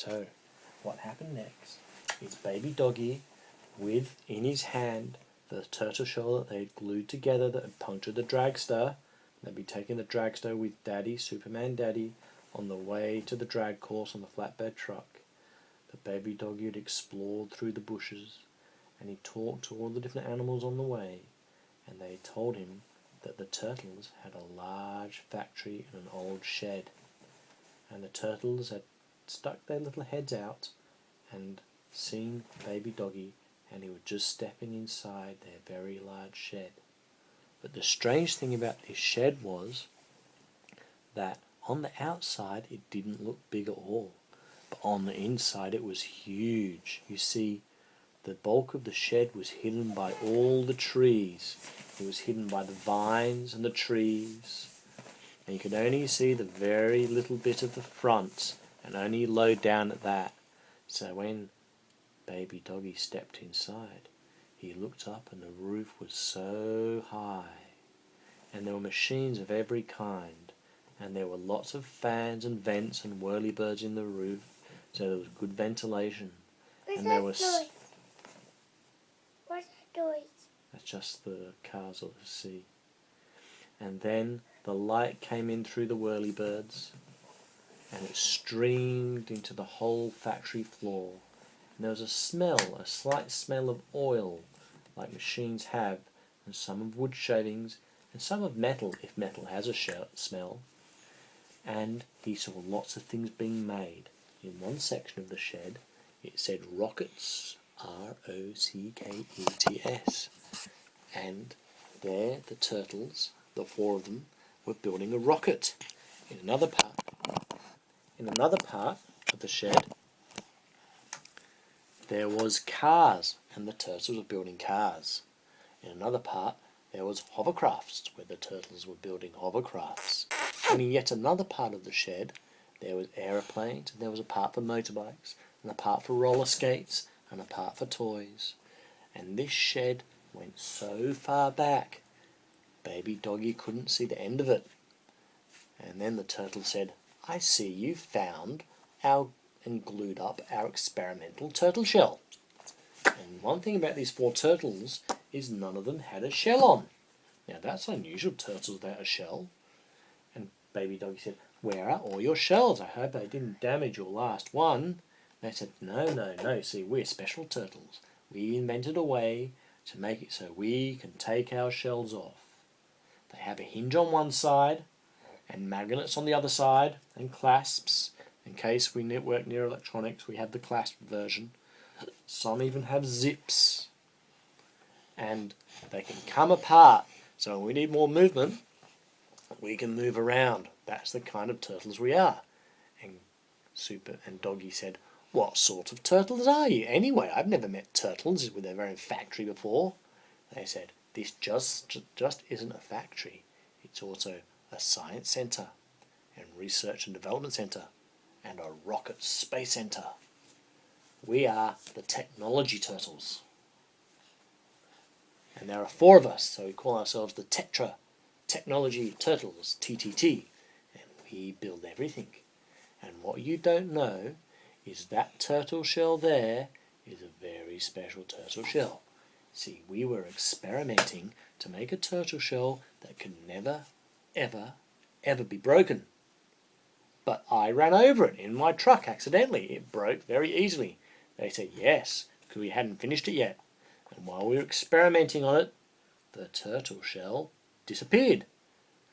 So, what happened next is baby doggy with in his hand the turtle shell that they'd glued together that had punctured the dragster. They'd be taking the dragster with Daddy, Superman Daddy, on the way to the drag course on the flatbed truck. The baby doggy had explored through the bushes, and he talked to all the different animals on the way, and they told him that the turtles had a large factory in an old shed, and the turtles had stuck their little heads out and seen baby doggy, and he was just stepping inside their very large shed. But the strange thing about this shed was that on the outside it didn't look big at all, but on the inside it was huge. You see, the bulk of the shed was hidden by all the trees. It was hidden by the vines and the trees, and you could only see the very little bit of the front, and only low down at that. So when baby doggy stepped inside, he looked up and the roof was so high, and there were machines of every kind, and there were lots of fans and vents and whirlybirds in the roof, so there was good ventilation. What's and there that was noise? What's that noise? That's just the cars of the sea. And then the light came in through the whirlybirds, and it streamed into the whole factory floor. And there was a slight smell of oil, like machines have, and some of wood shavings, and some of metal, if metal has a smell. And he saw lots of things being made. In one section of the shed, it said rockets, R-O-C-K-E-T-S. And there the turtles, the 4 of them, were building a rocket. In another part of the shed, there was cars, and the turtles were building cars. In another part, there was hovercrafts, where the turtles were building hovercrafts. And in yet another part of the shed, there was aeroplanes, and there was a part for motorbikes, and a part for roller skates, and a part for toys. And this shed went so far back, baby doggy couldn't see the end of it. And then the turtle said, "I see you found and glued up our experimental turtle shell." And one thing about these 4 turtles is none of them had a shell on. Now that's unusual, turtles without a shell. And baby doggy said, "Where are all your shells? I hope they didn't damage your last one." They said, No, see, we're special turtles. We invented a way to make it so we can take our shells off. They have a hinge on one side, and magnets on the other side, and clasps. In case we work near electronics, we have the clasp version. Some even have zips. And they can come apart, so when we need more movement, we can move around. That's the kind of turtles we are. And Doggy said, "What sort of turtles are you? Anyway, I've never met turtles with their own factory before." They said, "This just isn't a factory. It's also a science centre, and research and development centre, and a rocket space centre. We are the technology turtles. And there are 4 of us, so we call ourselves the Technology Turtles, TTT. And we build everything. And what you don't know is that turtle shell there is a very special turtle shell. See, we were experimenting to make a turtle shell that can never, ever, ever be broken. But I ran over it in my truck accidentally. It broke very easily." They said, "Yes, because we hadn't finished it yet. And while we were experimenting on it, the turtle shell disappeared.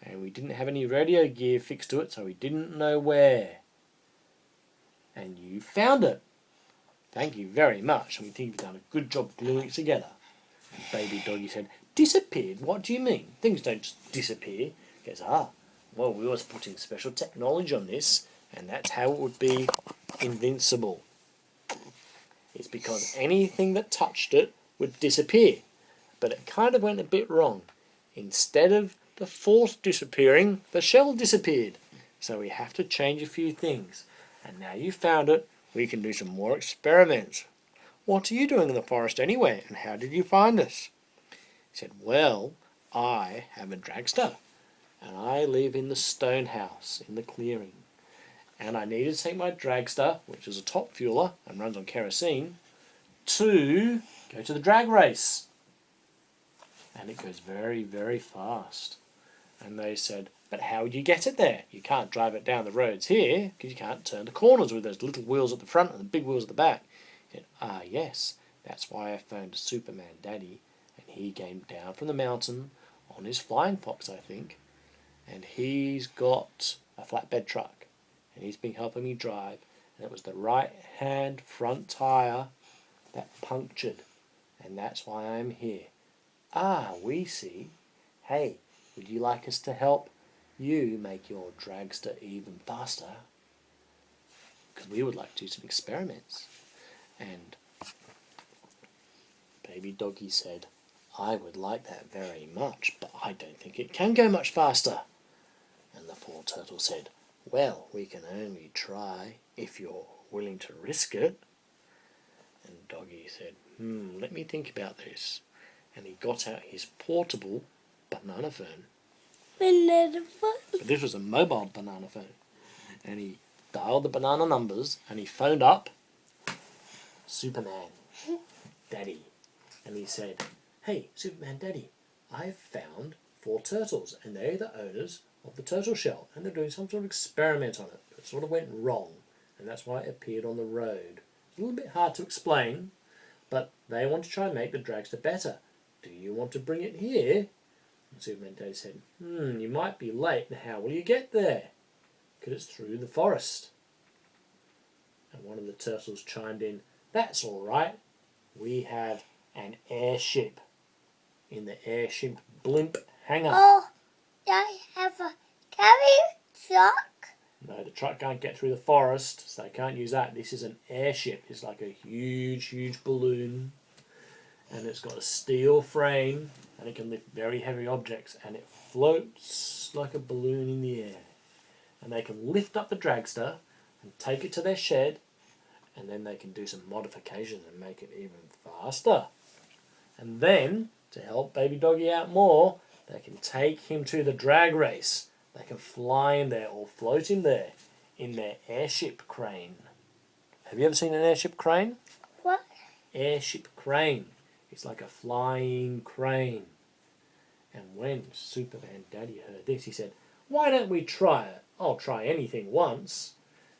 And we didn't have any radio gear fixed to it, so we didn't know where. And you found it. Thank you very much, and we think you've done a good job gluing it together." And baby doggy said, "Disappeared? What do you mean? Things don't just disappear." He goes, "Well, we was putting special technology on this, and that's how it would be invincible. It's because anything that touched it would disappear. But it kind of went a bit wrong. Instead of the force disappearing, the shell disappeared. So we have to change a few things. And now you found it, we can do some more experiments. What are you doing in the forest anyway, and how did you find us?" He said, "Well, I have a dragster, and I live in the stone house in the clearing. and I needed to take my dragster, which is a top fueler and runs on kerosene, to go to the drag race. And it goes very, very fast. And they said, but how would you get it there? You can't drive it down the roads here because you can't turn the corners with those little wheels at the front and the big wheels at the back. He said, yes, that's why I phoned Superman Daddy, and he came down from the mountain on his flying fox, I think, and he's got a flatbed truck, and he's been helping me drive, and it was the right-hand front tyre that punctured, and that's why I'm here. We see. Hey, would you like us to help you make your dragster even faster? Because we would like to do some experiments. And Baby Doggy said, I would like that very much, but I don't think it can go much faster. And the 4 turtles said, well, we can only try if you're willing to risk it. And Doggy said, let me think about this. And he got out his portable banana phone. Banana phone? But this was a mobile banana phone. And he dialed the banana numbers and he phoned up Superman Daddy. And he said, hey, Superman Daddy, I've found 4 turtles and they're the owners of the turtle shell and they're doing some sort of experiment on it. It sort of went wrong and that's why it appeared on the road. It's a little bit hard to explain, but they want to try and make the dragster better. Do you want to bring it here? And Superman Daddy said, you might be late. How will you get there? Because it's through the forest. And one of the turtles chimed in, that's all right. We have an airship in the airship blimp hangar. Oh, I have a carry truck. No, the truck can't get through the forest, so they can't use that. This is an airship. It's like a huge, huge balloon. And it's got a steel frame, and it can lift very heavy objects, and it floats like a balloon in the air. And they can lift up the dragster and take it to their shed, and then they can do some modifications and make it even faster. And then, to help Baby Doggy out more, they can take him to the drag race. They can fly him there or float him there in their airship crane. Have you ever seen an airship crane? What? Airship crane. It's like a flying crane. And when Superman Daddy heard this, he said, why don't we try it? I'll try anything once.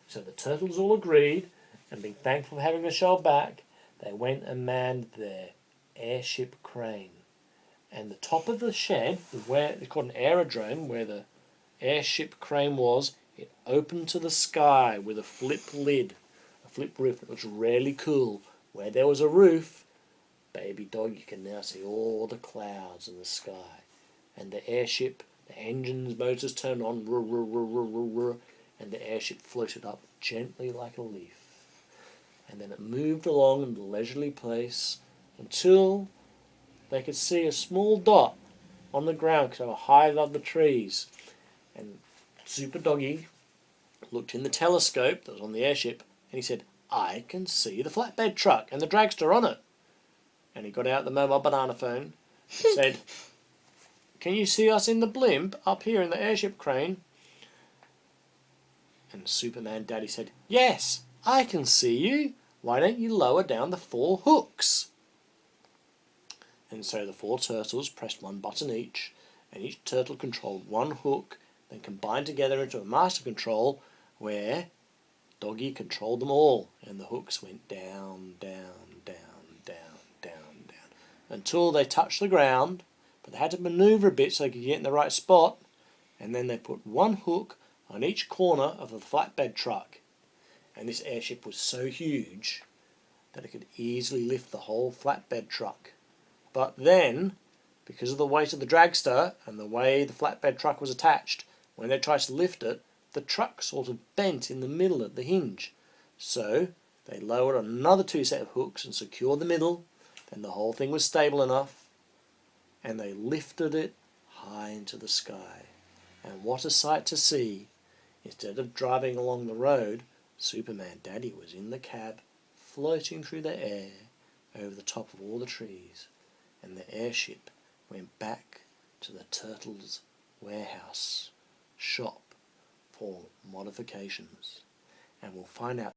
So the turtles all agreed, and being thankful for having the shell back, they went and manned their airship crane. And the top of the shed, where it's called an aerodrome, where the airship crane was, it opened to the sky with a flip lid, a flip roof. It looks really cool. Where there was a roof, Baby Dog, you can now see all the clouds in the sky. And the airship, the engines, motors turned on, and the airship floated up gently like a leaf. And then it moved along in a leisurely pace until they could see a small dot on the ground because they were high above the trees. And Super Doggy looked in the telescope that was on the airship and he said, I can see the flatbed truck and the dragster on it. And he got out the mobile banana phone and said, can you see us in the blimp up here in the airship crane? And Superman Daddy said, yes, I can see you. Why don't you lower down the 4 hooks? And so the 4 turtles pressed one button each, and each turtle controlled one hook, then combined together into a master control where Doggy controlled them all, and the hooks went down, down, down, down, down, down, until they touched the ground, but they had to manoeuvre a bit so they could get in the right spot, and then they put one hook on each corner of the flatbed truck. And this airship was so huge that it could easily lift the whole flatbed truck. But then, because of the weight of the dragster and the way the flatbed truck was attached, when they tried to lift it, the truck sort of bent in the middle at the hinge. So they lowered another 2 set of hooks and secured the middle, then the whole thing was stable enough, and they lifted it high into the sky. And what a sight to see! Instead of driving along the road, Superman Daddy was in the cab, floating through the air over the top of all the trees, and the airship went back to the turtles' warehouse shop for modifications. and we'll find out